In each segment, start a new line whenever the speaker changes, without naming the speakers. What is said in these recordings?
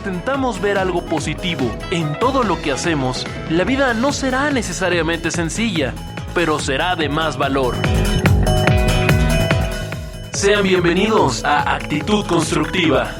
intentamos ver algo positivo en todo lo que hacemos, la vida no será necesariamente sencilla, pero será de más valor. Sean bienvenidos a Actitud Constructiva.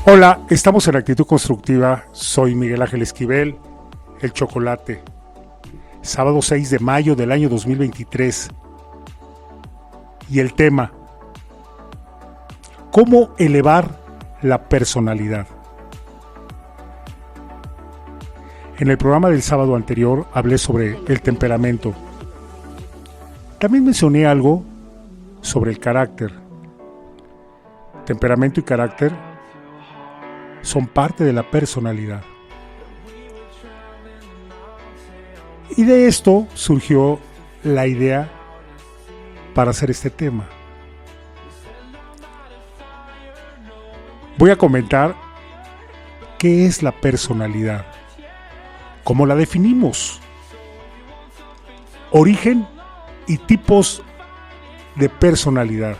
Hola, estamos en Actitud Constructiva, soy Miguel Ángel Esquivel, el Chocolate. Sábado 6 de mayo del año 2023. Y el tema: ¿cómo elevar la personalidad? En el programa del sábado anterior hablé sobre el temperamento. También mencioné algo sobre el carácter. Temperamento y carácter son parte de la personalidad. Y de esto surgió la idea para hacer este tema. Voy a comentar qué es la personalidad, cómo la definimos, origen y tipos de personalidad.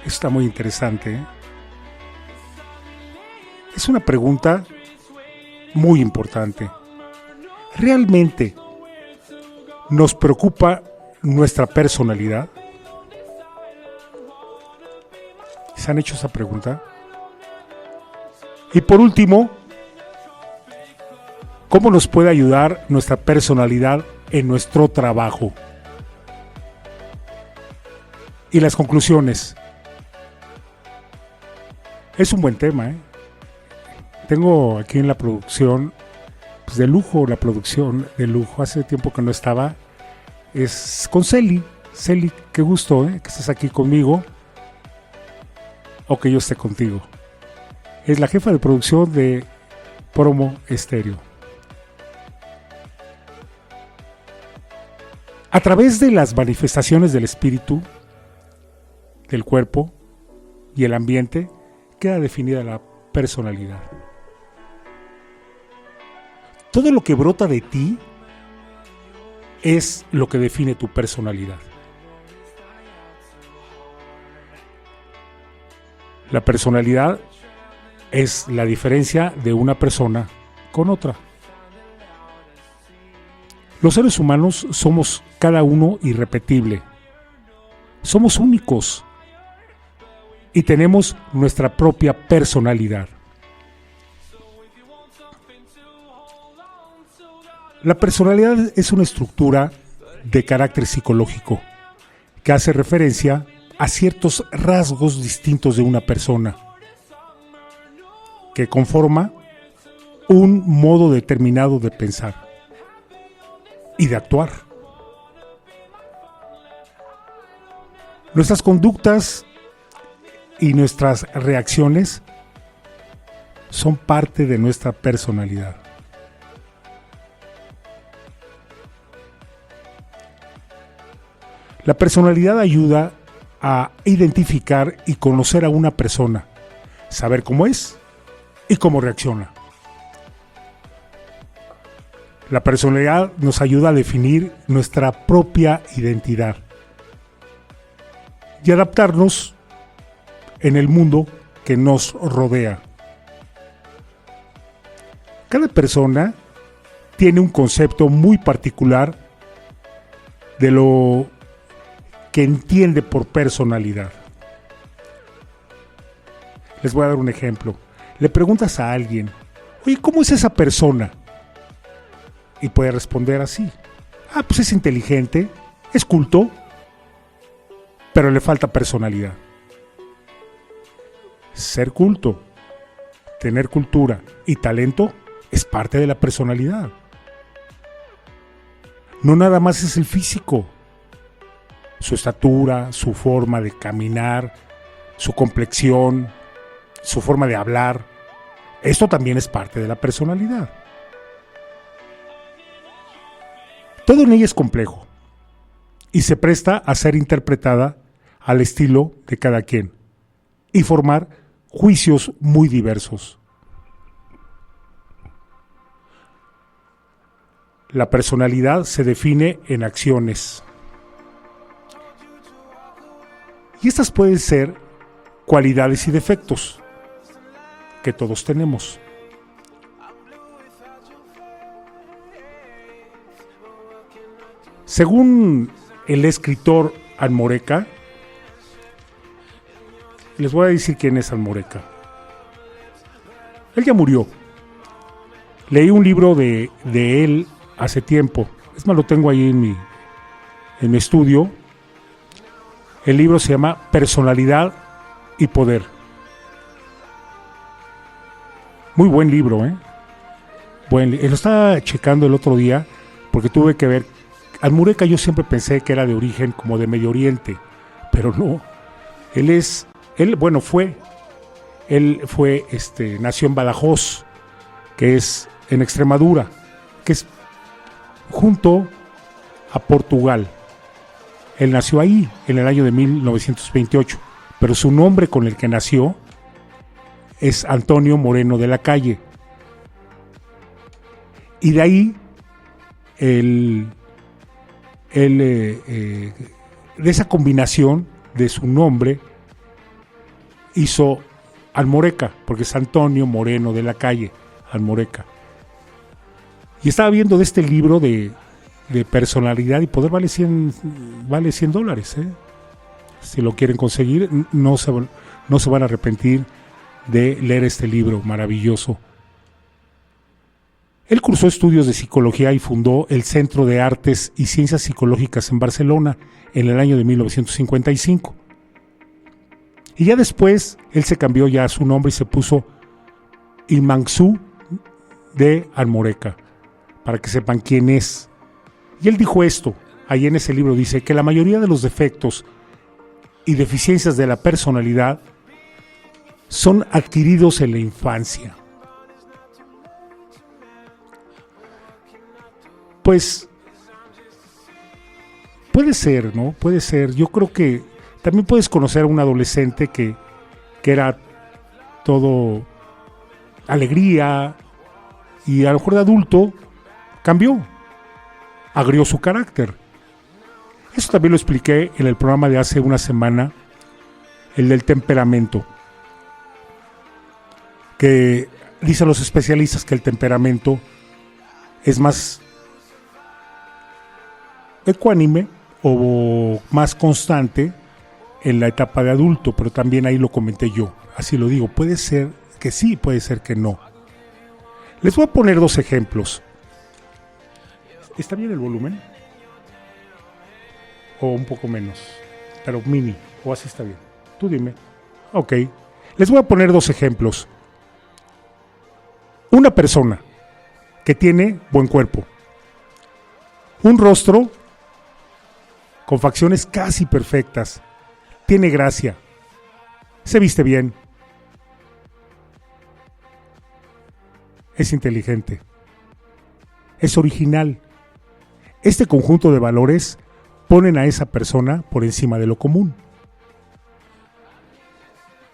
Está muy interesante, ¿eh? Es una pregunta muy importante. ¿Realmente nos preocupa nuestra personalidad? ¿Se han hecho esa pregunta? Y por último, ¿cómo nos puede ayudar nuestra personalidad en nuestro trabajo? Y las conclusiones. Es un buen tema, ¿eh? Tengo aquí en la producción, pues de lujo, la producción de lujo. Hace tiempo que no estaba. Es con Celi. Celi, qué gusto, que estés aquí conmigo. O que yo esté contigo. Es la jefa de producción de Promo Estéreo. A través de las manifestaciones del espíritu, del cuerpo y el ambiente, queda definida la personalidad. Todo lo que brota de ti es lo que define tu personalidad. La personalidad es la diferencia de una persona con otra. Los seres humanos somos cada uno irrepetible. Somos únicos y tenemos nuestra propia personalidad. La personalidad es una estructura de carácter psicológico que hace referencia a ciertos rasgos distintos de una persona que conforma un modo determinado de pensar y de actuar. Nuestras conductas y nuestras reacciones son parte de nuestra personalidad. La personalidad ayuda a identificar y conocer a una persona, saber cómo es y cómo reacciona. La personalidad nos ayuda a definir nuestra propia identidad y adaptarnos en el mundo que nos rodea. Cada persona tiene un concepto muy particular de lo que entiende por personalidad. Les voy a dar un ejemplo. Le preguntas a alguien: oye, ¿cómo es esa persona? Y puede responder así: pues es inteligente, es culto, pero le falta personalidad. Ser culto, tener cultura y talento es parte de la personalidad. No nada más es el físico. Su estatura, su forma de caminar, su complexión, su forma de hablar. Esto también es parte de la personalidad. Todo en ella es complejo y se presta a ser interpretada al estilo de cada quien y formar juicios muy diversos. La personalidad se define en acciones. Y estas pueden ser cualidades y defectos que todos tenemos. Según el escritor Almoreca, les voy a decir quién es Almoreca. Él ya murió. Leí un libro de él hace tiempo. Es más, lo tengo ahí en mi estudio. El libro se llama Personalidad y Poder. Muy buen libro, ¿eh? Lo estaba checando el otro día porque tuve que ver. Almureca yo siempre pensé que era de origen como de Medio Oriente, pero no. Nació en Badajoz, que es en Extremadura, que es junto a Portugal. Él nació ahí en el año de 1928, pero su nombre con el que nació es Antonio Moreno de la Calle. Y de ahí de esa combinación de su nombre hizo Almoreca, porque es Antonio Moreno de la Calle, Almoreca. Y estaba viendo de este libro de Personalidad y Poder, vale $100, ¿eh? Si lo quieren conseguir, no se van a arrepentir de leer este libro maravilloso. Él cursó estudios de psicología y fundó el Centro de Artes y Ciencias Psicológicas en Barcelona en el año de 1955. Y ya después, él se cambió ya su nombre y se puso Himansú de Almoreca, para que sepan quién es. Y él dijo esto, ahí en ese libro dice que la mayoría de los defectos y deficiencias de la personalidad son adquiridos en la infancia. Pues puede ser, ¿no? Puede ser. Yo creo que también puedes conocer a un adolescente que era todo alegría y a lo mejor de adulto cambió, agrió su carácter. Eso también lo expliqué en el programa de hace una semana, el del temperamento, que dicen los especialistas que el temperamento es más ecuánime o más constante en la etapa de adulto, pero también ahí lo comenté yo, así lo digo, puede ser que sí, puede ser que no. Les voy a poner 2 ejemplos. ¿Está bien el volumen? O un poco menos, pero mini, o así está bien. Tú dime. Ok, les voy a poner 2 ejemplos. Una persona que tiene buen cuerpo, un rostro con facciones casi perfectas, tiene gracia, se viste bien, es inteligente, es original. Este conjunto de valores ponen a esa persona por encima de lo común.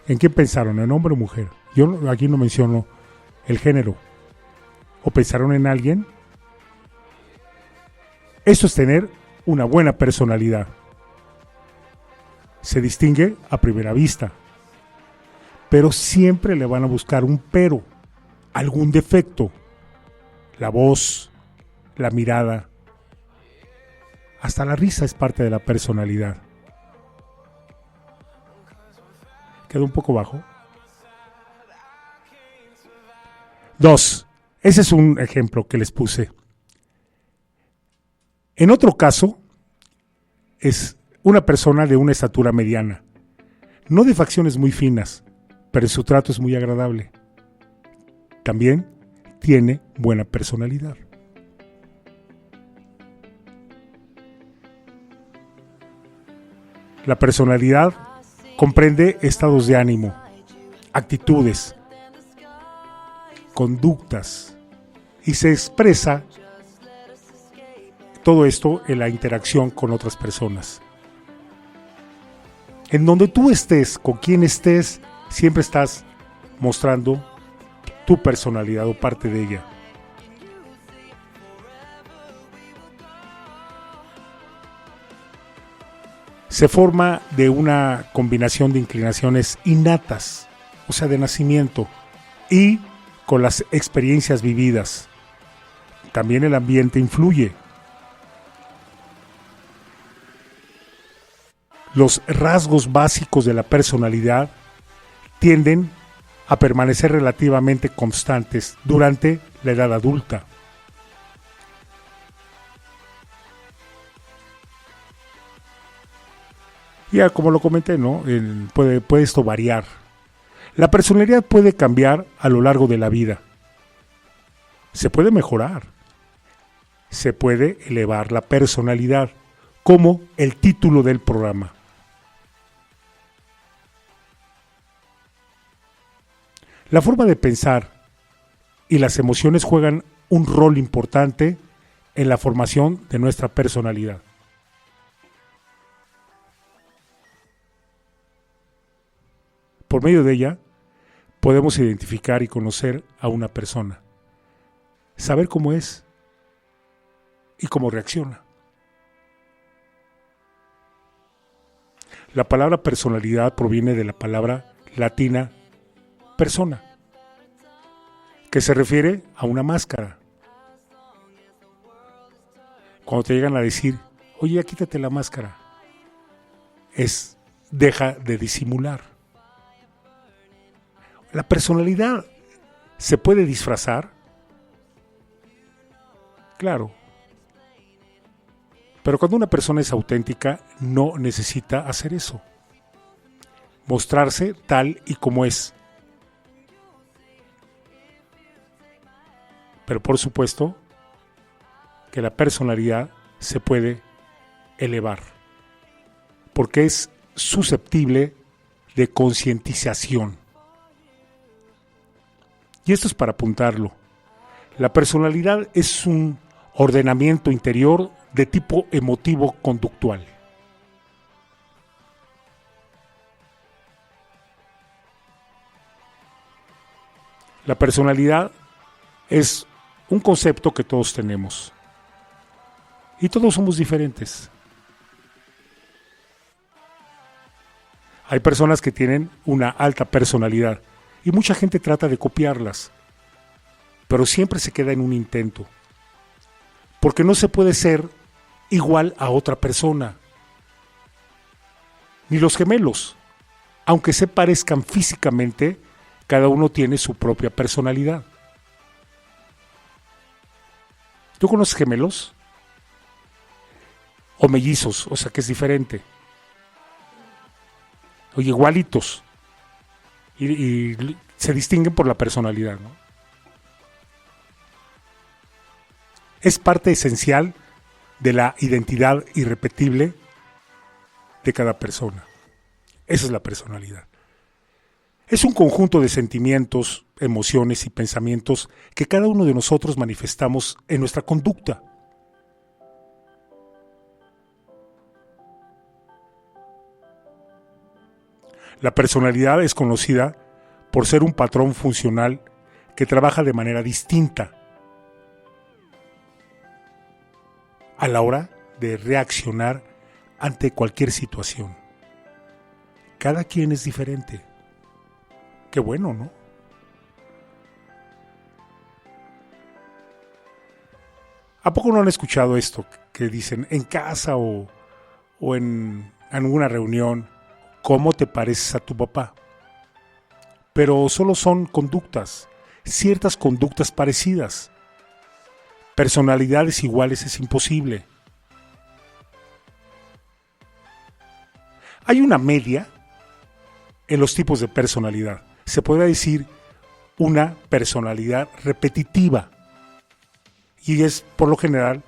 ¿En quién pensaron? ¿En hombre o mujer? Yo aquí no menciono el género. ¿O pensaron en alguien? Eso es tener una buena personalidad. Se distingue a primera vista, pero siempre le van a buscar un pero, algún defecto. La voz, la mirada, hasta la risa es parte de la personalidad. Quedó un poco bajo. 2. Ese es un ejemplo que les puse. En otro caso, es una persona de una estatura mediana, no de facciones muy finas, pero su trato es muy agradable. También tiene buena personalidad. La personalidad comprende estados de ánimo, actitudes, conductas, y se expresa todo esto en la interacción con otras personas. En donde tú estés, con quien estés, siempre estás mostrando tu personalidad o parte de ella. se forma de una combinación de inclinaciones innatas, o sea, de nacimiento, y con las experiencias vividas. También el ambiente influye. Los rasgos básicos de la personalidad tienden a permanecer relativamente constantes durante la edad adulta. Ya como lo comenté, ¿no? Puede esto variar. La personalidad puede cambiar a lo largo de la vida. Se puede mejorar. Se puede elevar la personalidad, como el título del programa. La forma de pensar y las emociones juegan un rol importante en la formación de nuestra personalidad. Por medio de ella, podemos identificar y conocer a una persona, saber cómo es y cómo reacciona. La palabra personalidad proviene de la palabra latina persona, que se refiere a una máscara. Cuando te llegan a decir, oye, ya quítate la máscara, deja de disimular. La personalidad se puede disfrazar, claro, pero cuando una persona es auténtica no necesita hacer eso, mostrarse tal y como es. Pero por supuesto que la personalidad se puede elevar, porque es susceptible de concientización. Y esto es para apuntarlo. La personalidad es un ordenamiento interior de tipo emotivo-conductual. La personalidad es un concepto que todos tenemos. Y todos somos diferentes. Hay personas que tienen una alta personalidad y mucha gente trata de copiarlas, pero siempre se queda en un intento, porque no se puede ser igual a otra persona, ni los gemelos, aunque se parezcan físicamente, cada uno tiene su propia personalidad. ¿Tú conoces gemelos? O mellizos, o sea que es diferente. O igualitos. Y se distinguen por la personalidad, ¿no? Es parte esencial de la identidad irrepetible de cada persona. Esa es la personalidad. Es un conjunto de sentimientos, emociones y pensamientos que cada uno de nosotros manifestamos en nuestra conducta. La personalidad es conocida por ser un patrón funcional que trabaja de manera distinta a la hora de reaccionar ante cualquier situación. Cada quien es diferente. Qué bueno, ¿no? ¿A poco no han escuchado esto que dicen en casa o en alguna reunión? ¿Cómo te pareces a tu papá? Pero solo son conductas, ciertas conductas parecidas. Personalidades iguales es imposible. Hay una media en los tipos de personalidad. Se podría decir una personalidad repetitiva. Y es, por lo general,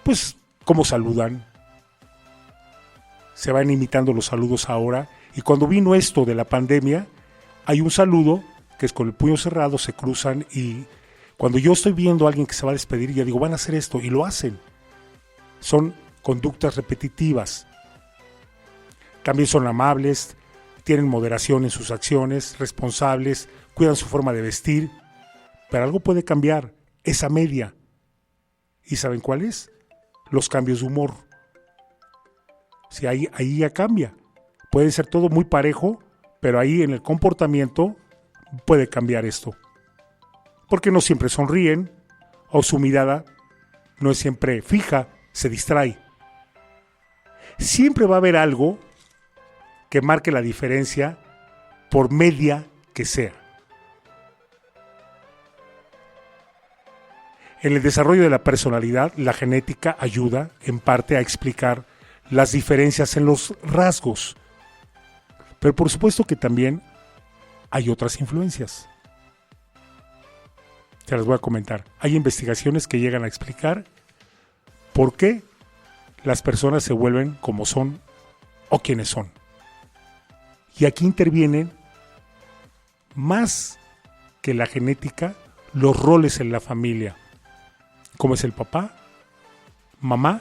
pues, cómo saludan. Se van imitando los saludos ahora. Y cuando vino esto de la pandemia, hay un saludo que es con el puño cerrado, se cruzan y cuando yo estoy viendo a alguien que se va a despedir, ya digo, van a hacer esto y lo hacen. Son conductas repetitivas. También son amables, tienen moderación en sus acciones, responsables, cuidan su forma de vestir, pero algo puede cambiar, esa media. ¿Y saben cuál es? Los cambios de humor. Sí, ahí ya cambia. Puede ser todo muy parejo, pero ahí en el comportamiento puede cambiar esto. Porque no siempre sonríen, o su mirada no es siempre fija, se distrae. Siempre va a haber algo que marque la diferencia por media que sea. En el desarrollo de la personalidad, la genética ayuda en parte a explicar las diferencias en los rasgos. Pero por supuesto que también hay otras influencias. Te las voy a comentar. Hay investigaciones que llegan a explicar por qué las personas se vuelven como son o quienes son. Y aquí intervienen más que la genética, los roles en la familia, como es el papá, mamá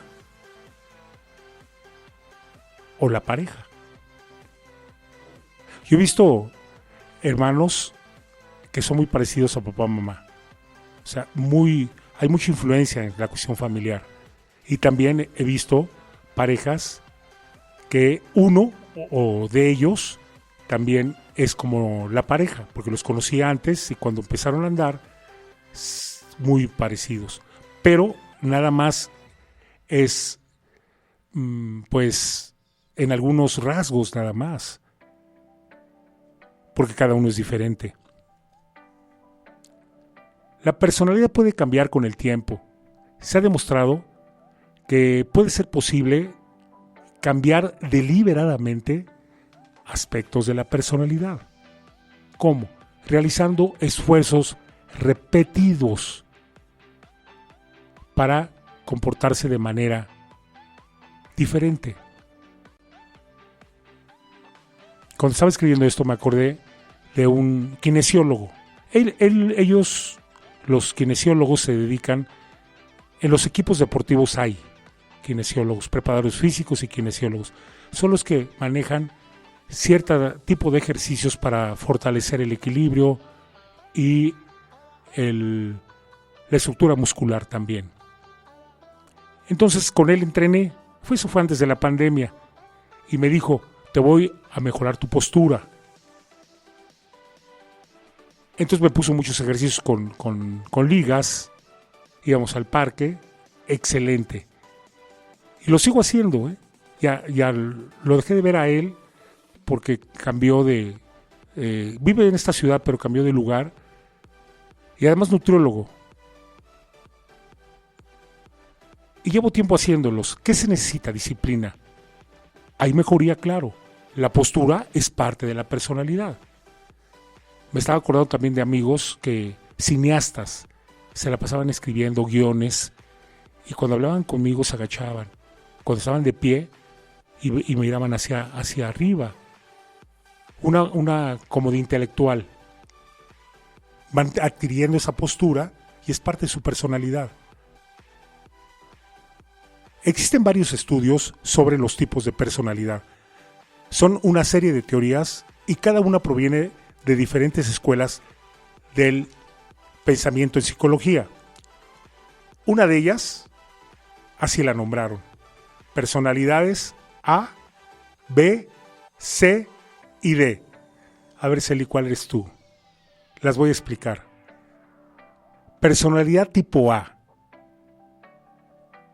o la pareja. Yo he visto hermanos que son muy parecidos a papá y mamá. O sea, hay mucha influencia en la cuestión familiar. Y también he visto parejas que uno o de ellos también es como la pareja, porque los conocía antes y cuando empezaron a andar, muy parecidos. Pero nada más es, pues, en algunos rasgos nada más, porque cada uno es diferente. La personalidad puede cambiar con el tiempo. Se ha demostrado que puede ser posible cambiar deliberadamente aspectos de la personalidad. ¿Cómo? Realizando esfuerzos repetidos para comportarse de manera diferente. Cuando estaba escribiendo esto me acordé de un kinesiólogo. Ellos, los kinesiólogos, se dedican, en los equipos deportivos hay kinesiólogos, preparadores físicos y kinesiólogos. Son los que manejan cierto tipo de ejercicios para fortalecer el equilibrio y la estructura muscular también. Entonces con él entrené, eso fue antes de la pandemia, y me dijo, te voy a mejorar tu postura. Entonces me puso muchos ejercicios con ligas, íbamos al parque, excelente. Y lo sigo haciendo, ¿eh? Ya lo dejé de ver a él porque cambió vive en esta ciudad, pero cambió de lugar. Y además nutriólogo. Y llevo tiempo haciéndolos. ¿Qué se necesita? Disciplina. Hay mejoría, claro. La postura es parte de la personalidad. Me estaba acordando también de amigos cineastas, se la pasaban escribiendo guiones y cuando hablaban conmigo se agachaban. Cuando estaban de pie y miraban hacia arriba. Una como de intelectual. Van adquiriendo esa postura y es parte de su personalidad. Existen varios estudios sobre los tipos de personalidad. Son una serie de teorías y cada una proviene de diferentes escuelas del pensamiento en psicología. Una de ellas, así la nombraron, personalidades A, B, C y D. A ver, Celi, ¿cuál eres tú? Las voy a explicar. Personalidad tipo A,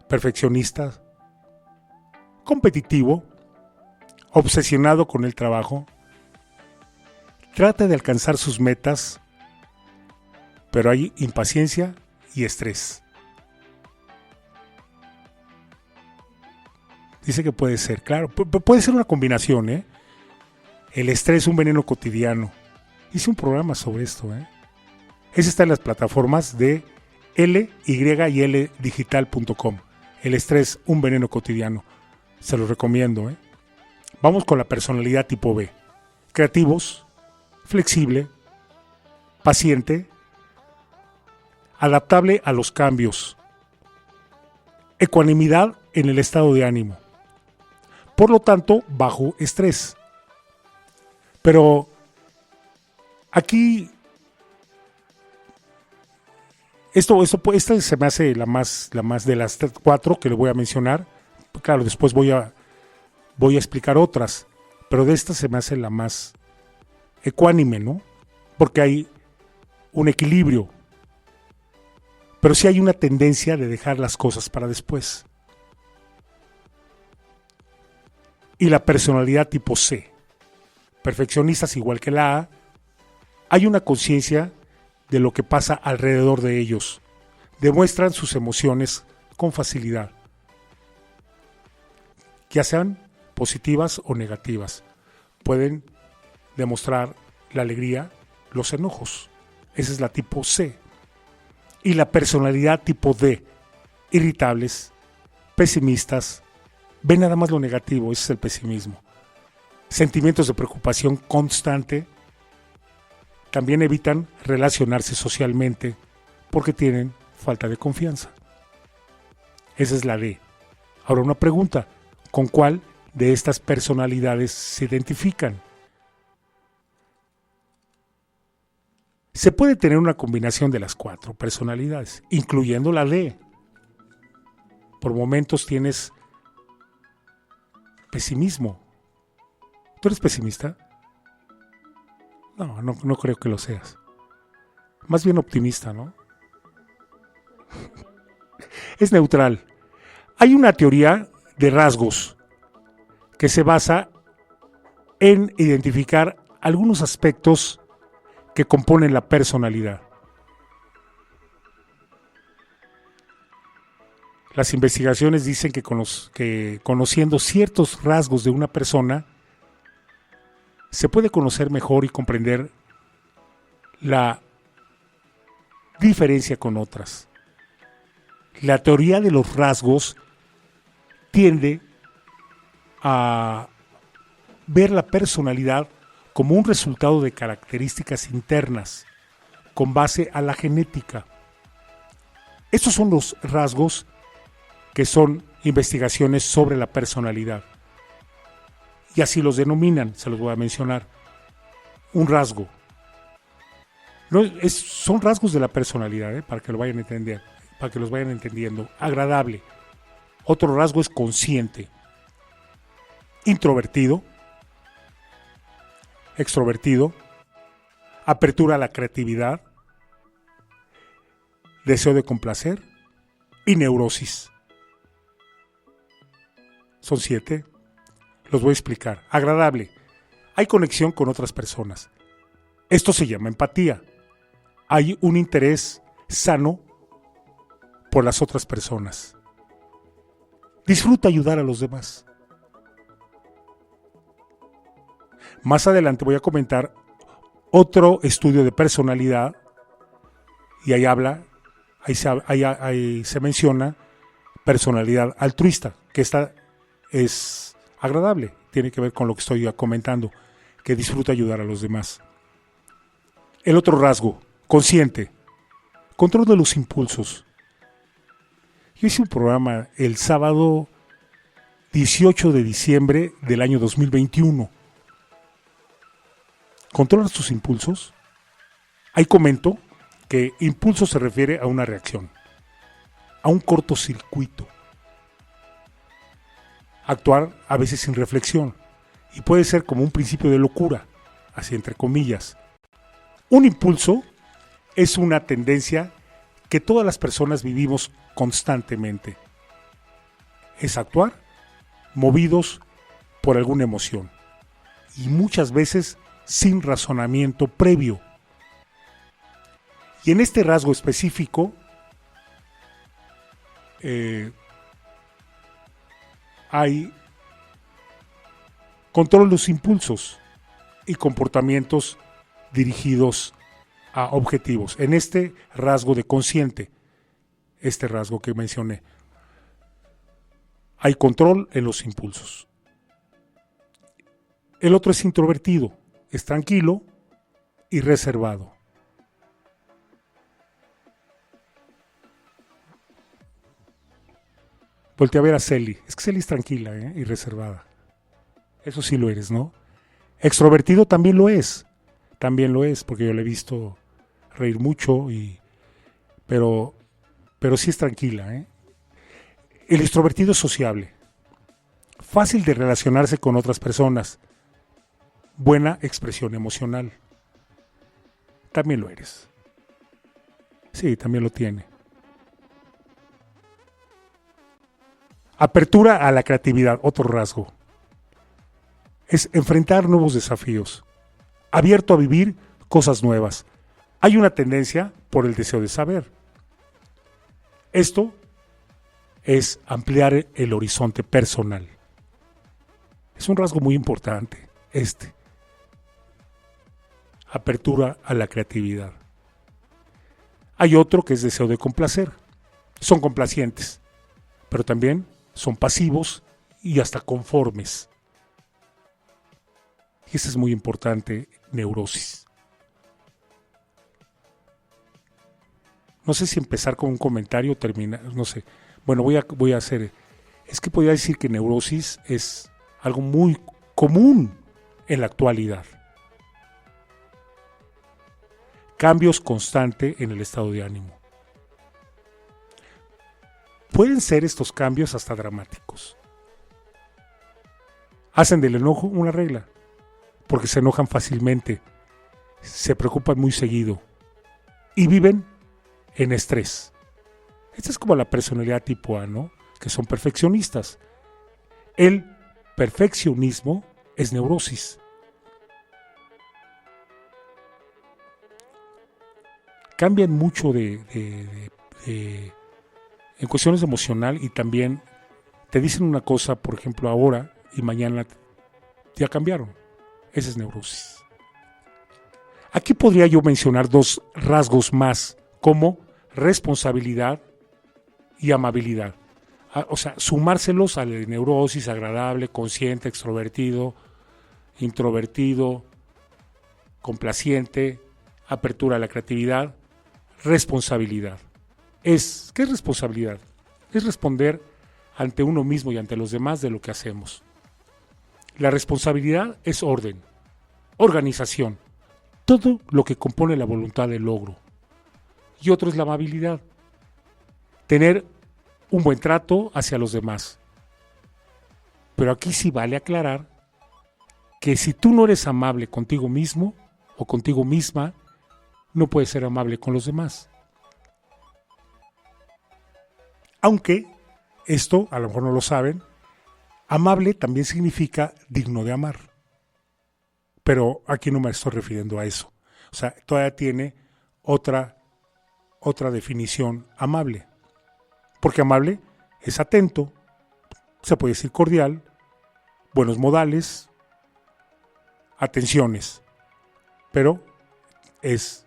perfeccionista, competitivo, obsesionado con el trabajo, trata de alcanzar sus metas, pero hay impaciencia y estrés. Dice que puede ser, claro, puede ser una combinación, ¿eh? El estrés es un veneno cotidiano. Hice un programa sobre esto, ¿eh? Ese está en las plataformas de lydigital.com. El estrés, un veneno cotidiano. Se lo recomiendo, ¿eh? Vamos con la personalidad tipo B. Creativos, flexible, paciente, adaptable a los cambios, ecuanimidad en el estado de ánimo, por lo tanto, bajo estrés. Pero aquí, esta se me hace la más de las cuatro que le voy a mencionar. Claro, después voy a Voy a explicar otras, pero de esta se me hace la más ecuánime, ¿no? Porque hay un equilibrio, pero sí hay una tendencia de dejar las cosas para después. Y la personalidad tipo C, perfeccionistas igual que la A, hay una conciencia de lo que pasa alrededor de ellos. Demuestran sus emociones con facilidad, ya sean positivas o negativas. Pueden demostrar la alegría, los enojos. Esa es la tipo C. Y la personalidad tipo D, irritables, pesimistas, ven nada más lo negativo, ese es el pesimismo. Sentimientos de preocupación constante. También evitan relacionarse socialmente porque tienen falta de confianza. Esa es la D. Ahora una pregunta, ¿con cuál de estas personalidades se identifican? Se puede tener una combinación de las 4 personalidades, incluyendo la D. Por momentos tienes pesimismo. ¿Tú eres pesimista? No creo que lo seas. Más bien optimista, ¿no? Es neutral. Hay una teoría de rasgos que se basa en identificar algunos aspectos que componen la personalidad. Las investigaciones dicen que conociendo ciertos rasgos de una persona, se puede conocer mejor y comprender la diferencia con otras. La teoría de los rasgos tiende a ver la personalidad como un resultado de características internas con base a la genética. Estos son los rasgos que son investigaciones sobre la personalidad. Y así los denominan, se los voy a mencionar. Un rasgo. Son rasgos de la personalidad, para que lo vayan a entender, para que los vayan entendiendo. Agradable. Otro rasgo es consciente. Introvertido. Extrovertido. Apertura a la creatividad. Deseo de complacer. Y neurosis. Son 7. Los voy a explicar. Agradable. Hay conexión con otras personas. Esto se llama empatía. Hay un interés sano por las otras personas. Disfruta ayudar a los demás. Más adelante voy a comentar otro estudio de personalidad y ahí se menciona personalidad altruista, que esta es agradable, tiene que ver con lo que estoy comentando, que disfruta ayudar a los demás. El otro rasgo, consciente, control de los impulsos. Yo hice un programa el sábado 18 de diciembre del año 2021. ¿Controlas tus impulsos? Ahí comento que impulso se refiere a una reacción, a un cortocircuito. Actuar a veces sin reflexión y puede ser como un principio de locura, así entre comillas. Un impulso es una tendencia que todas las personas vivimos constantemente. Es actuar movidos por alguna emoción y muchas veces sin razonamiento previo. Y en este rasgo específico hay control de los impulsos y comportamientos dirigidos a objetivos. En este rasgo de consciente, este rasgo que mencioné, hay control en los impulsos. El otro es introvertido, es tranquilo y reservado. Voltea a ver a Celi. Es que Celi es tranquila y reservada. Eso sí lo eres, ¿no? Extrovertido también lo es. También lo es, porque yo le he visto reír mucho, pero sí es tranquila. El extrovertido es sociable, fácil de relacionarse con otras personas, buena expresión emocional. También lo eres. Sí, también lo tiene. Apertura a la creatividad, otro rasgo. Es enfrentar nuevos desafíos. Abierto a vivir cosas nuevas. Hay una tendencia por el deseo de saber. Esto es ampliar el horizonte personal. Es un rasgo muy importante, apertura a la creatividad. Hay otro que es deseo de complacer. Son complacientes, pero también son pasivos y hasta conformes. Y eso es muy importante, neurosis. No sé si empezar con un comentario o terminar, no sé. Bueno, voy a hacer. Es que podría decir que neurosis es algo muy común en la actualidad. Cambios constantes en el estado de ánimo. Pueden ser estos cambios hasta dramáticos. Hacen del enojo una regla, porque se enojan fácilmente, se preocupan muy seguido y viven en estrés. Esta es como la personalidad tipo A, ¿no? Que son perfeccionistas. El perfeccionismo es neurosis. Cambian mucho en cuestiones emocional y también te dicen una cosa, por ejemplo, ahora y mañana ya cambiaron. Esa es neurosis. Aquí podría yo mencionar dos rasgos más, como responsabilidad y amabilidad. O sea, sumárselos a la neurosis, agradable, consciente, extrovertido, introvertido, complaciente, apertura a la creatividad, responsabilidad. ¿Qué es responsabilidad? Es responder ante uno mismo y ante los demás de lo que hacemos. La responsabilidad es orden, organización, todo lo que compone la voluntad de logro. Y otro es la amabilidad, tener un buen trato hacia los demás. Pero aquí sí vale aclarar que si tú no eres amable contigo mismo o contigo misma, no puedes ser amable con los demás. Aunque esto, a lo mejor no lo saben, amable también significa digno de amar. Pero aquí no me estoy refiriendo a eso. O sea, todavía tiene otra definición amable. Porque amable es atento, se puede decir cordial, buenos modales, atenciones, pero es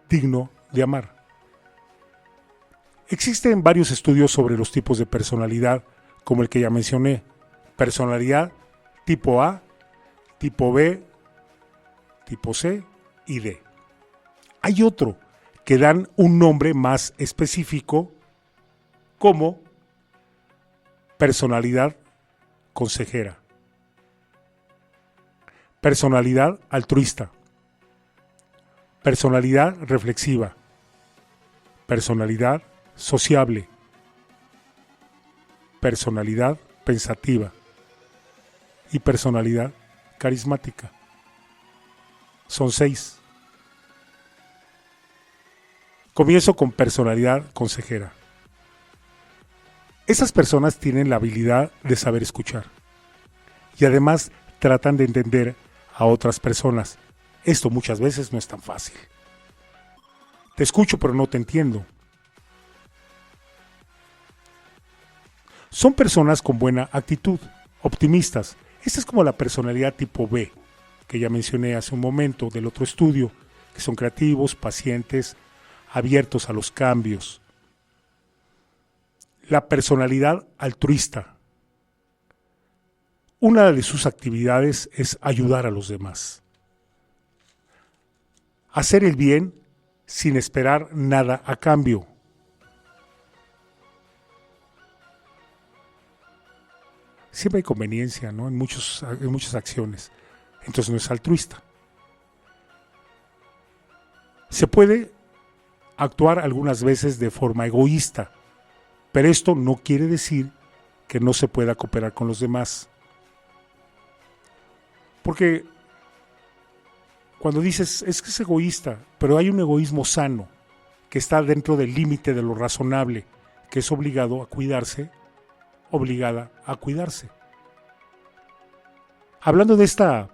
digno de amar. Existen varios estudios sobre los tipos de personalidad, como el que ya mencioné. Personalidad tipo A, tipo B, tipo C y D. Hay otro que dan un nombre más específico como personalidad consejera, personalidad altruista, personalidad reflexiva, personalidad sociable, personalidad pensativa y personalidad carismática. Son 6. Comienzo con personalidad consejera. Esas personas tienen la habilidad de saber escuchar y además tratan de entender a otras personas. Esto muchas veces no es tan fácil. Te escucho pero no te entiendo. Son personas con buena actitud, optimistas. Esta es como la personalidad tipo B, que ya mencioné hace un momento del otro estudio, que son creativos, pacientes, abiertos a los cambios. La personalidad altruista. Una de sus actividades es ayudar a los demás. Hacer el bien sin esperar nada a cambio. Siempre hay conveniencia, ¿no? en muchas acciones. Entonces no es altruista. Se puede actuar algunas veces de forma egoísta, pero esto no quiere decir que no se pueda cooperar con los demás. Porque cuando dices, es que es egoísta, pero hay un egoísmo sano, que está dentro del límite de lo razonable, que es obligado a cuidarse, obligada a cuidarse. Hablando de esta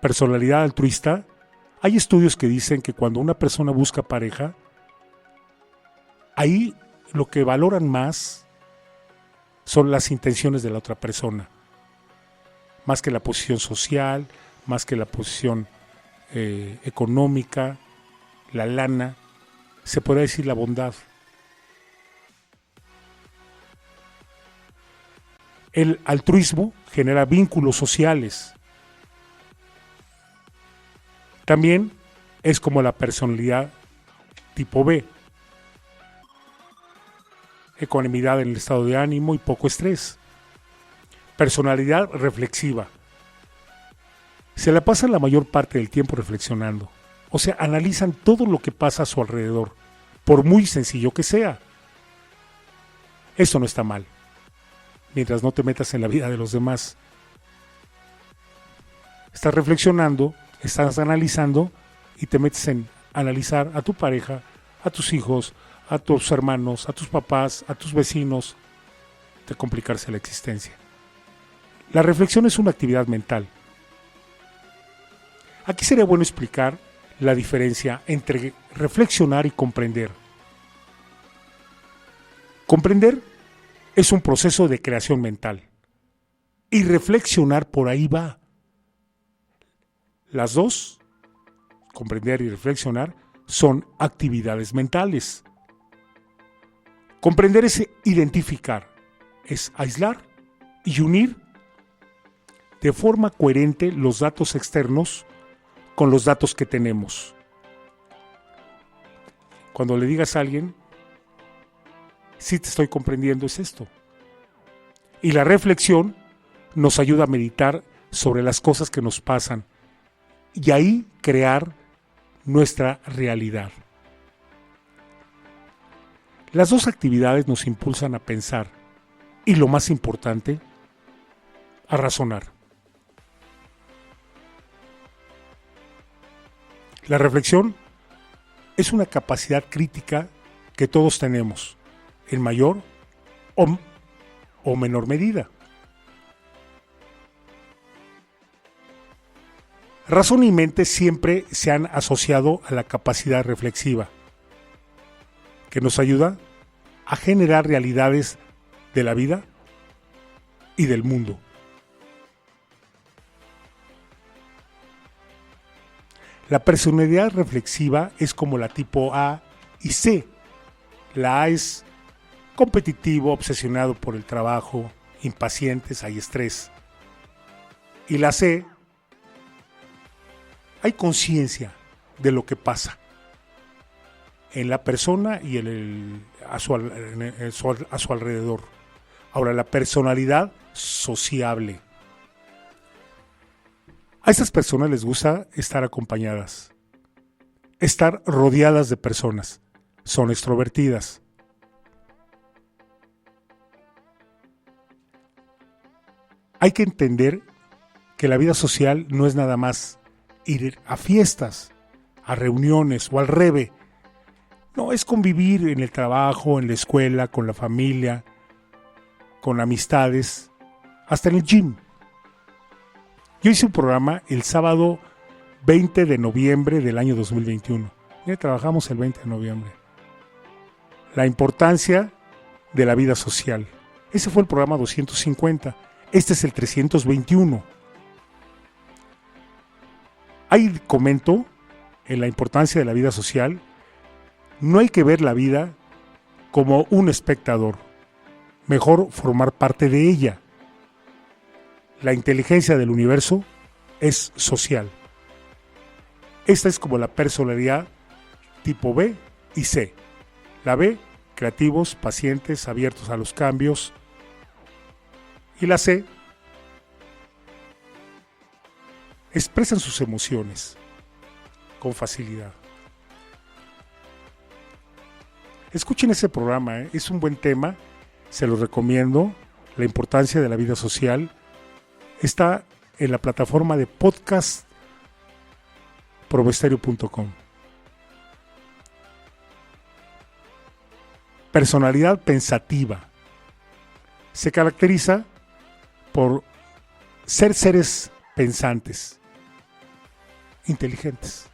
personalidad altruista, hay estudios que dicen que cuando una persona busca pareja, ahí lo que valoran más son las intenciones de la otra persona, más que la posición social, más que la posición económica, la lana, se podría decir la bondad. El altruismo genera vínculos sociales. También es como la personalidad tipo B. Ecuanimidad en el estado de ánimo y poco estrés. Personalidad reflexiva. Se la pasan la mayor parte del tiempo reflexionando. O sea, analizan todo lo que pasa a su alrededor, por muy sencillo que sea. Eso no está mal, mientras no te metas en la vida de los demás. Estás reflexionando, estás analizando y te metes en analizar a tu pareja, a tus hijos, a tus hermanos, a tus papás, a tus vecinos, de complicarse la existencia. La reflexión es una actividad mental. Aquí sería bueno explicar la diferencia entre reflexionar y comprender. Comprender es un proceso de creación mental y reflexionar por ahí va. Las dos, comprender y reflexionar, son actividades mentales. Comprender es identificar, es aislar y unir de forma coherente los datos externos con los datos que tenemos. Cuando le digas a alguien, sí te estoy comprendiendo, es esto. Y la reflexión nos ayuda a meditar sobre las cosas que nos pasan y ahí crear nuestra realidad. Las dos actividades nos impulsan a pensar y, lo más importante, a razonar. La reflexión es una capacidad crítica que todos tenemos, en mayor o menor medida. Razón y mente siempre se han asociado a la capacidad reflexiva, que nos ayuda a generar realidades de la vida y del mundo. La personalidad reflexiva es como la tipo A y C. La A es competitivo, obsesionado por el trabajo, impacientes, hay estrés. Y la C, hay conciencia de lo que pasa en la persona y a su alrededor. Ahora, la personalidad sociable. A estas personas les gusta estar acompañadas, estar rodeadas de personas. Son extrovertidas. Hay que entender que la vida social no es nada más ir a fiestas, a reuniones o al reve. No, es convivir en el trabajo, en la escuela, con la familia, con amistades, hasta en el gym. Yo hice un programa el sábado 20 de noviembre del año 2021. Ya trabajamos el 20 de noviembre. La importancia de la vida social. Ese fue el programa 250. Este es el 321. Ahí comento en la importancia de la vida social. No hay que ver la vida como un espectador. Mejor formar parte de ella. La inteligencia del universo es social. Esta es como la personalidad tipo B y C. La B, creativos, pacientes, abiertos a los cambios. Y la C, expresan sus emociones con facilidad. Escuchen ese programa, es un buen tema, se lo recomiendo. La importancia de la vida social está en la plataforma de podcast probostereo.com. Personalidad pensativa. Se caracteriza por ser seres pensantes, inteligentes.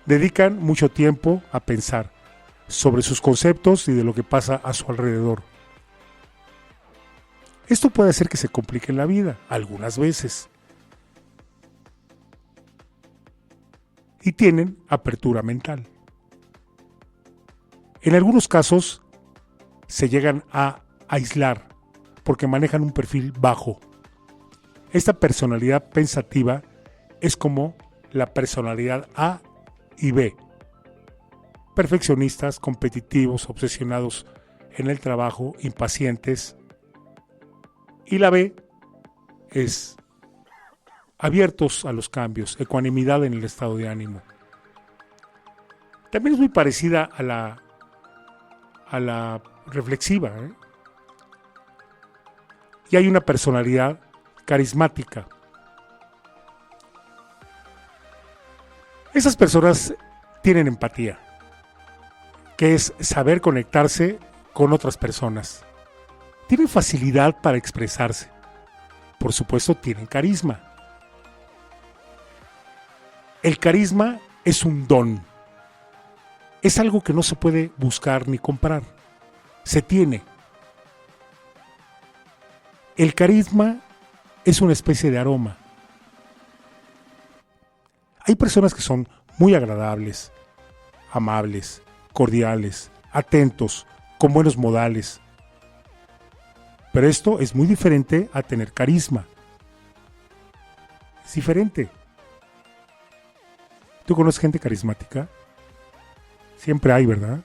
Dedican mucho tiempo a pensar sobre sus conceptos y de lo que pasa a su alrededor. Esto puede hacer que se complique la vida, algunas veces. Y tienen apertura mental. En algunos casos se llegan a aislar porque manejan un perfil bajo. Esta personalidad pensativa es como la personalidad A y B. Perfeccionistas, competitivos, obsesionados en el trabajo, impacientes. Y la B es abiertos a los cambios, ecuanimidad en el estado de ánimo. También es muy parecida a la reflexiva, ¿eh? Y hay una personalidad carismática. Esas personas tienen empatía, que es saber conectarse con otras personas. Tienen facilidad para expresarse. Por supuesto, tienen carisma. El carisma es un don. Es algo que no se puede buscar ni comprar. Se tiene. El carisma es una especie de aroma. Hay personas que son muy agradables, amables, cordiales, atentos, con buenos modales. Pero esto es muy diferente a tener carisma. Es diferente. ¿Tú conoces gente carismática? Siempre hay, ¿verdad?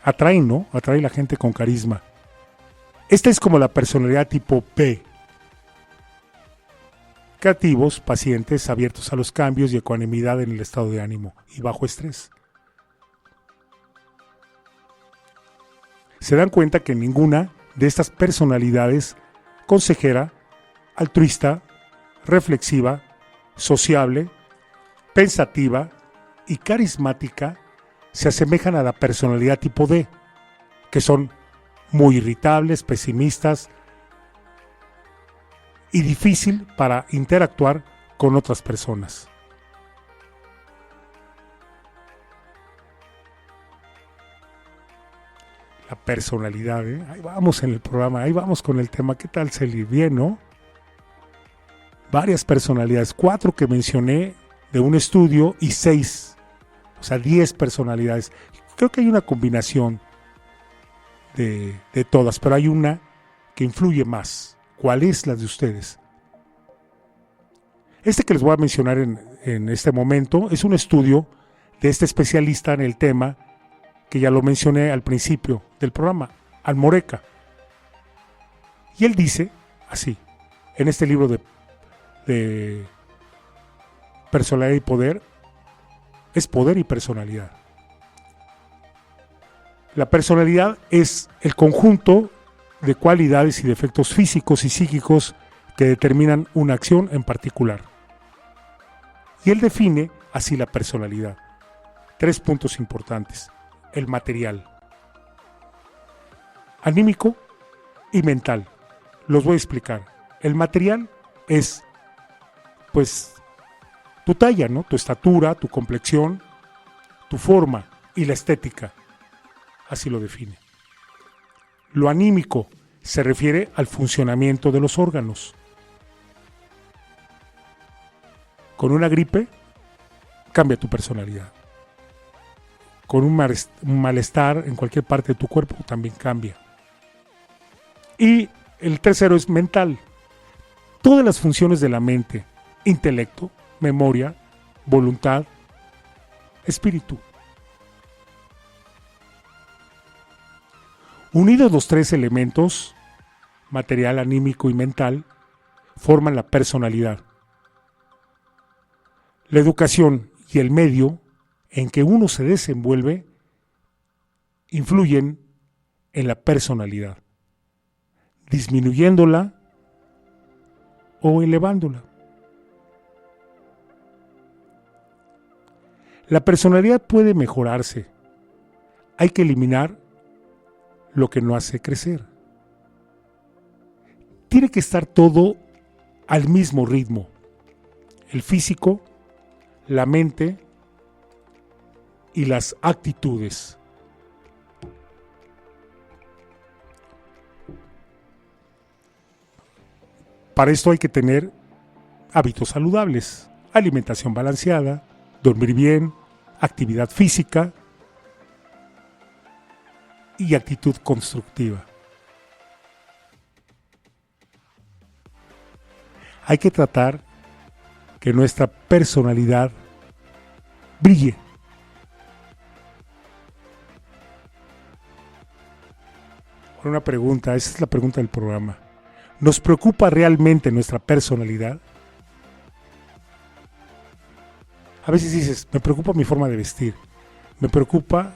Atrae, ¿no? Atrae la gente con carisma. Esta es como la personalidad tipo B. Creativos, pacientes, abiertos a los cambios y ecuanimidad en el estado de ánimo y bajo estrés. Se dan cuenta que ninguna de estas personalidades, consejera, altruista, reflexiva, sociable, pensativa y carismática, se asemejan a la personalidad tipo D, que son muy irritables, pesimistas y difícil para interactuar con otras personas. La personalidad, ¿eh? Ahí vamos en el programa, ahí vamos con el tema. ¿Qué tal, Celi? Bien, ¿no? Varias personalidades, 4 que mencioné de un estudio y 6, o sea, 10 personalidades. Creo que hay una combinación de todas, pero hay una que influye más. ¿Cuál es la de ustedes? Este que les voy a mencionar en este momento es un estudio de este especialista en el tema, que ya lo mencioné al principio del programa, Almoreca. Y él dice así, en este libro de Personalidad y Poder, es poder y personalidad. La personalidad es el conjunto de cualidades y defectos físicos y psíquicos que determinan una acción en particular. Y él define así la personalidad. 3 puntos importantes. El material, anímico y mental. Los voy a explicar. El material es, pues, tu talla, ¿no? Tu estatura, tu complexión, tu forma y la estética. Así lo define. Lo anímico se refiere al funcionamiento de los órganos. Con una gripe, cambia tu personalidad. Con un malestar en cualquier parte de tu cuerpo, también cambia. Y el tercero es mental. Todas las funciones de la mente, intelecto, memoria, voluntad, espíritu. Unidos los 3 elementos, material, anímico y mental, forman la personalidad. La educación y el medio en que uno se desenvuelve influyen en la personalidad, disminuyéndola o elevándola. La personalidad puede mejorarse. Hay que eliminar lo que no hace crecer. Tiene que estar todo al mismo ritmo. El físico, la mente y las actitudes. Para esto hay que tener hábitos saludables, alimentación balanceada, dormir bien, actividad física y actitud constructiva. Hay que tratar que nuestra personalidad brille. Una pregunta, esa es la pregunta del programa. ¿Nos preocupa realmente nuestra personalidad? A veces dices, me preocupa mi forma de vestir, me preocupa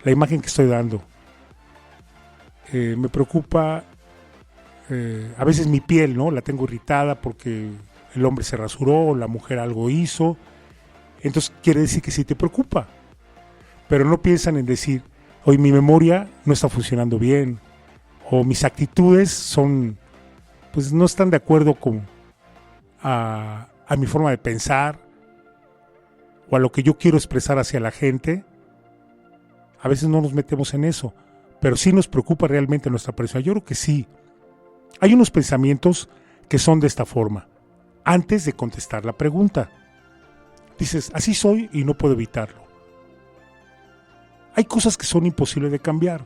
la imagen que estoy dando, me preocupa a veces mi piel, ¿no? La tengo irritada porque el hombre se rasuró, la mujer algo hizo. Entonces quiere decir que sí te preocupa, pero no piensan en decir, hoy mi memoria no está funcionando bien, o mis actitudes pues no están de acuerdo con a mi forma de pensar o a lo que yo quiero expresar hacia la gente. A veces no nos metemos en eso, pero sí nos preocupa realmente nuestra persona. Yo creo que sí. Hay unos pensamientos que son de esta forma. Antes de contestar la pregunta, dices, así soy y no puedo evitarlo. Hay cosas que son imposibles de cambiar.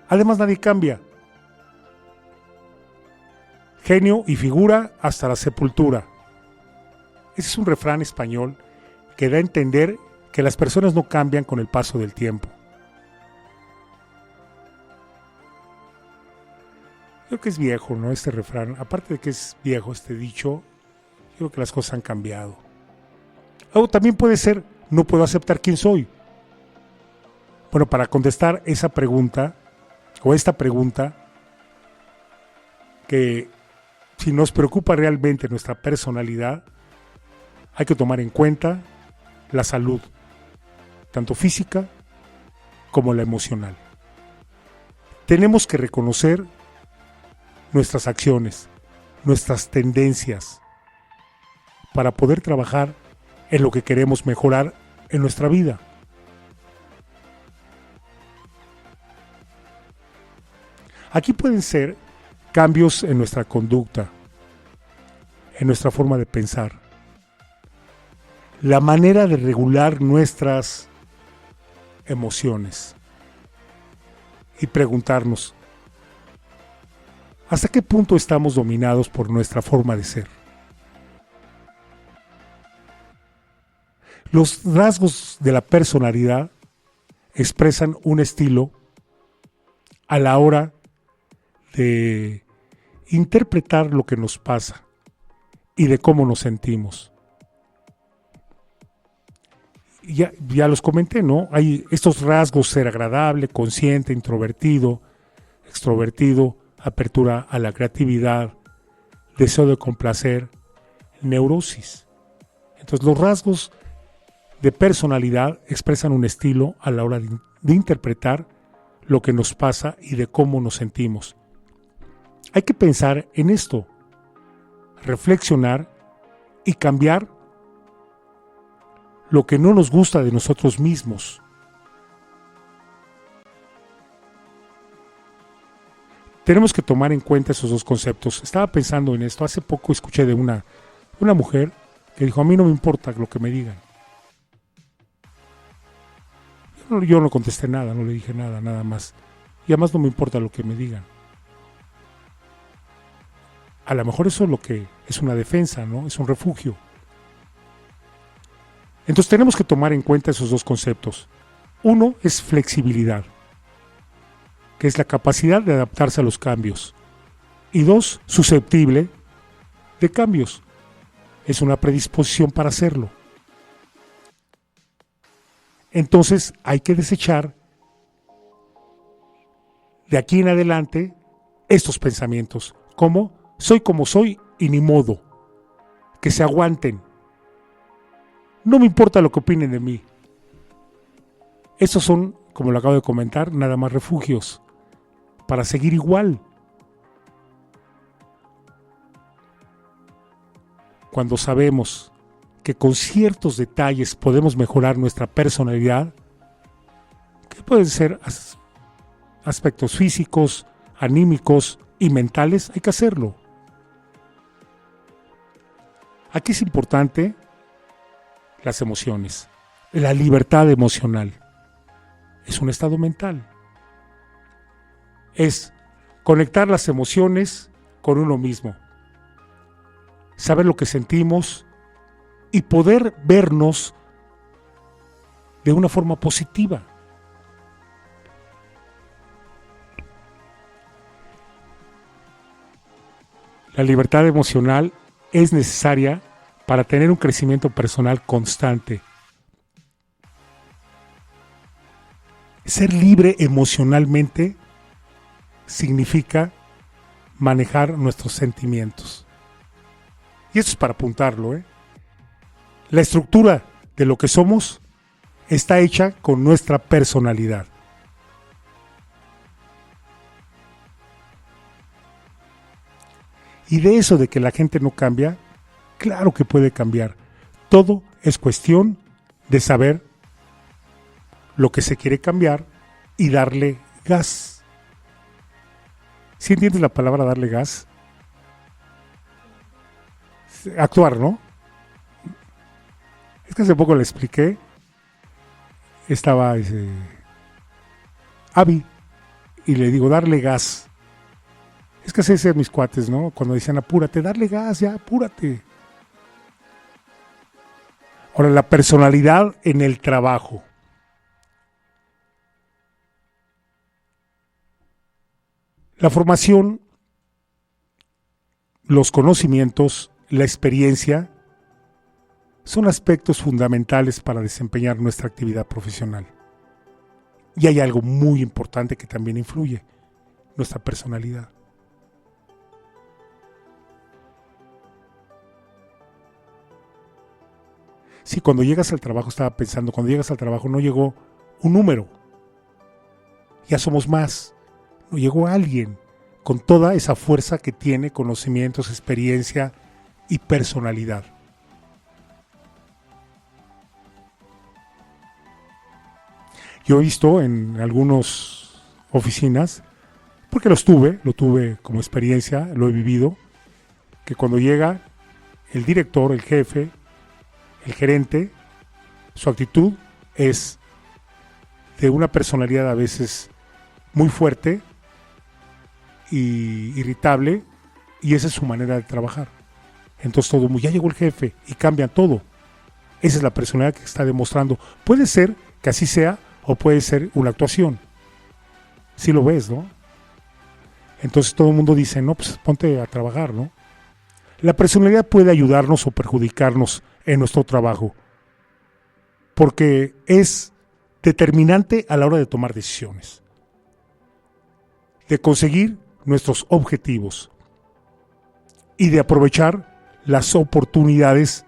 Además, nadie cambia. Genio y figura hasta la sepultura. Ese es un refrán español que da a entender que las personas no cambian con el paso del tiempo. Creo que es viejo, ¿no? Este refrán. Aparte de que es viejo este dicho, creo que las cosas han cambiado. O también puede ser, no puedo aceptar quién soy. Bueno, para contestar esa pregunta, o esta pregunta, que si nos preocupa realmente nuestra personalidad, hay que tomar en cuenta la salud, tanto física como la emocional. Tenemos que reconocer nuestras acciones, nuestras tendencias, para poder trabajar en lo que queremos mejorar en nuestra vida. Aquí pueden ser cambios en nuestra conducta, en nuestra forma de pensar, la manera de regular nuestras emociones y preguntarnos, ¿hasta qué punto estamos dominados por nuestra forma de ser? Los rasgos de la personalidad expresan un estilo a la hora de interpretar lo que nos pasa y de cómo nos sentimos. Ya los comenté, ¿no? Hay estos rasgos: ser agradable, consciente, introvertido, extrovertido, apertura a la creatividad, deseo de complacer, neurosis. Entonces, los rasgos de personalidad expresan un estilo a la hora de interpretar lo que nos pasa y de cómo nos sentimos. Hay que pensar en esto, reflexionar y cambiar lo que no nos gusta de nosotros mismos. Tenemos que tomar en cuenta esos dos conceptos. Estaba pensando en esto. Hace poco escuché de una mujer que dijo, a mí no me importa lo que me digan. Yo no contesté nada, no le dije nada más. Y además no me importa lo que me digan. A lo mejor eso es lo que es una defensa, ¿no? Es un refugio. Entonces tenemos que tomar en cuenta esos dos conceptos. Uno es flexibilidad, que es la capacidad de adaptarse a los cambios. Y dos, susceptible de cambios. Es una predisposición para hacerlo. Entonces hay que desechar de aquí en adelante estos pensamientos, como Soy como soy y ni modo. Que se aguanten. No me importa lo que opinen de mí. Estos son, como lo acabo de comentar, nada más refugios para seguir igual. Cuando sabemos que con ciertos detalles podemos mejorar nuestra personalidad, que pueden ser aspectos físicos, anímicos y mentales, hay que hacerlo. Aquí es importante las emociones, la libertad emocional. Es un estado mental. Es conectar las emociones con uno mismo. Saber lo que sentimos y poder vernos de una forma positiva. La libertad emocional es necesaria para tener un crecimiento personal constante. Ser libre emocionalmente significa manejar nuestros sentimientos. Y esto es para apuntarlo, La estructura de lo que somos está hecha con nuestra personalidad. Y de eso de que la gente no cambia, claro que puede cambiar. Todo es cuestión de saber lo que se quiere cambiar y darle gas. ¿Sí entiendes la palabra darle gas? Actuar, ¿no? Es que hace poco le expliqué. Estaba Abby y le digo, darle gas. Es que así decían mis cuates, ¿no? Cuando decían, apúrate, darle gas, ya, apúrate. Ahora, la personalidad en el trabajo. La formación, los conocimientos, la experiencia son aspectos fundamentales para desempeñar nuestra actividad profesional. Y hay algo muy importante que también influye, nuestra personalidad. Sí, cuando llegas al trabajo, estaba pensando, cuando llegas al trabajo no llegó un número, ya somos más, no llegó alguien con toda esa fuerza que tiene, conocimientos, experiencia y personalidad. Yo he visto en algunas oficinas, porque lo tuve como experiencia, lo he vivido, que cuando llega el director, el jefe, el gerente, su actitud es de una personalidad a veces muy fuerte y irritable, y esa es su manera de trabajar. Entonces todo, ya llegó el jefe y cambia todo. Esa es la personalidad que está demostrando. Puede ser que así sea o puede ser una actuación. Si lo ves, ¿no? Entonces todo el mundo dice, no, pues ponte a trabajar, ¿no? La personalidad puede ayudarnos o perjudicarnos en nuestro trabajo, porque es determinante a la hora de tomar decisiones, de conseguir nuestros objetivos y de aprovechar las oportunidades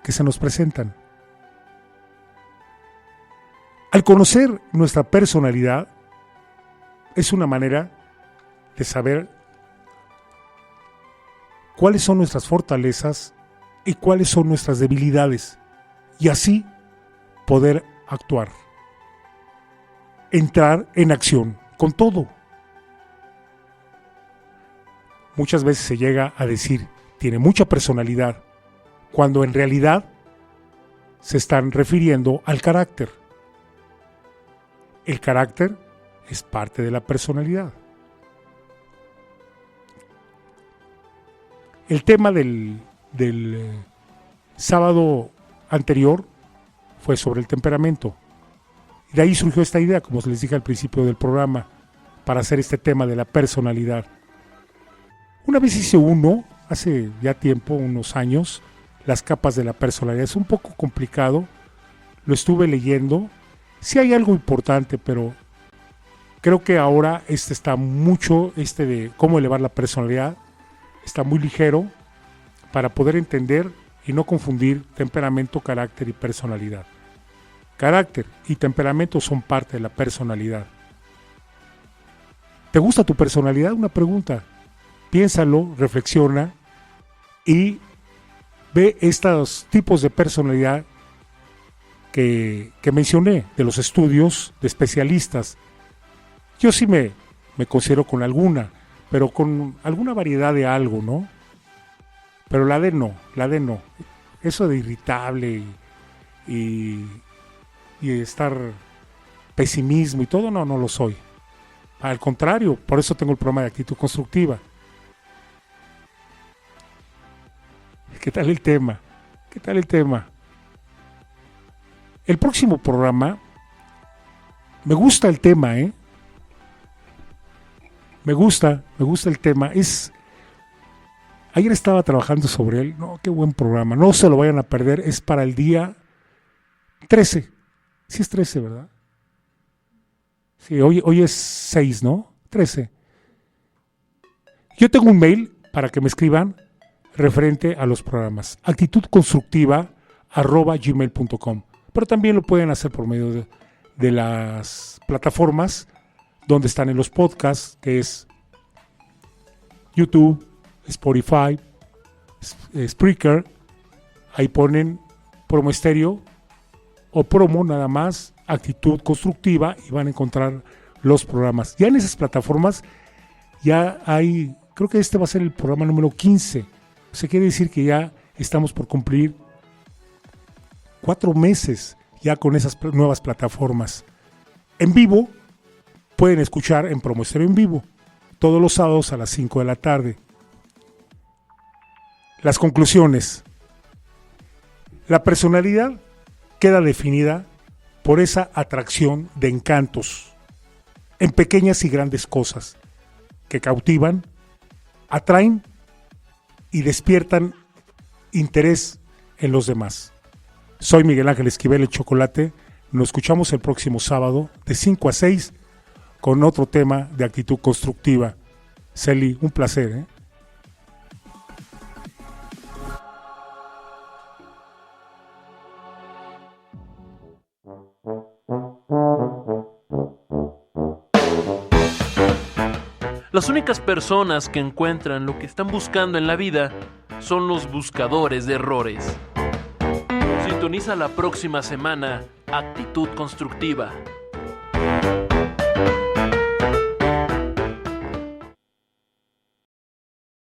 que se nos presentan. Al conocer nuestra personalidad, es una manera de saber cuáles son nuestras fortalezas y cuáles son nuestras debilidades, y así poder actuar, entrar en acción con todo. Muchas veces se llega a decir, tiene mucha personalidad, cuando en realidad se están refiriendo al carácter. El carácter es parte de la personalidad. El tema del sábado anterior fue sobre el temperamento. Y de ahí surgió esta idea, como les dije al principio del programa, para hacer este tema de la personalidad. Una vez hice uno, hace ya tiempo, unos años, las capas de la personalidad. Es un poco complicado, lo estuve leyendo. Sí hay algo importante, pero creo que ahora está mucho de cómo elevar la personalidad. está muy ligero para poder entender y no confundir temperamento, carácter y personalidad. Carácter y temperamento son parte de la personalidad. ¿Te gusta tu personalidad? Una pregunta. Piénsalo, reflexiona y ve estos tipos de personalidad que mencioné, de los estudios de especialistas. Yo sí me considero con alguna, pero con alguna variedad de algo, ¿no? Pero la D no. Eso de irritable y estar pesimismo y todo, no lo soy. Al contrario, por eso tengo el programa de actitud constructiva. ¿Qué tal el tema? El próximo programa, me gusta el tema, Me gusta el tema. Ayer estaba trabajando sobre él. No, qué buen programa. No se lo vayan a perder. Es para el día 13. Sí es 13, ¿verdad? Sí, hoy es 6, ¿no? 13. Yo tengo un mail para que me escriban referente a los programas. actitudconstructiva@gmail.com. Pero también lo pueden hacer por medio de las plataformas donde están en los podcasts, que es YouTube, Spotify, Spreaker. Ahí ponen Promo Estéreo o Promo nada más, Actitud Constructiva, y van a encontrar los programas. Ya en esas plataformas ya hay, creo que este va a ser el programa número 15. O sea, quiere decir que ya estamos por cumplir 4 meses ya con esas nuevas plataformas. En vivo, pueden escuchar en Promo Estéreo en vivo, todos los sábados a las 5 de la tarde. Las conclusiones. La personalidad queda definida por esa atracción de encantos en pequeñas y grandes cosas que cautivan, atraen y despiertan interés en los demás. Soy Miguel Ángel Esquivel, el Chocolate. Nos escuchamos el próximo sábado de 5 a 6 con otro tema de actitud constructiva. Celi, un placer,
Las únicas personas que encuentran lo que están buscando en la vida son los buscadores de errores. Sintoniza la próxima semana Actitud Constructiva.